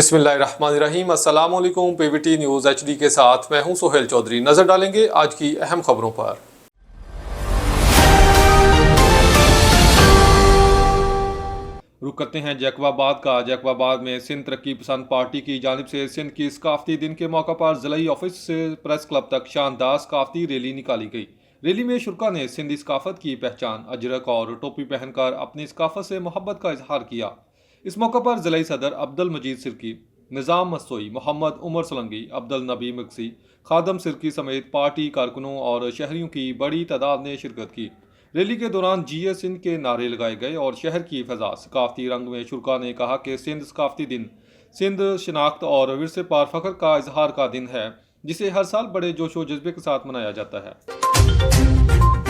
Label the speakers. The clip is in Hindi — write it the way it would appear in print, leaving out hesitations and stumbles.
Speaker 1: बिस्मिल्लाहिर्रहमानिर्रहीम। अस्सलाम वालेकुम। पीवीटी न्यूज़ एचडी के साथ मैं हूं सोहेल चौधरी। नजर डालेंगे आज की अहम खबरों पर। रुक करते हैं जैकबाबाद का। जैकबाबाद में सिंध तरक्की पसंद पार्टी की जानिब से सिंध की सकाफती दिन के मौका पर ज़िला ऑफिस से प्रेस क्लब तक शानदार सकाफती रैली निकाली गई। रैली में शुरा ने सिंधी सकाफत की पहचान अजरक और टोपी पहनकर अपनी सकाफत से मोहब्बत का इजहार किया। इस मौका पर ज़िला सदर अब्दुल मजीद सिरकी, निज़ाम मस्तोई, मोहम्मद उमर सलंगी, अब्दुल नबी मक्सी, खादम सिरकी समेत पार्टी कारकुनों और शहरियों की बड़ी तादाद ने शिरकत की। रैली के दौरान जीए सिंध के नारे लगाए गए और शहर की फजा सकाफती रंग में शुरा ने कहा कि सिंध सकाफती दिन सिंध शनाख्त और विरसे पर फख्र का इजहार का दिन है, जिसे हर साल बड़े जोशो जज्बे के साथ मनाया जाता है।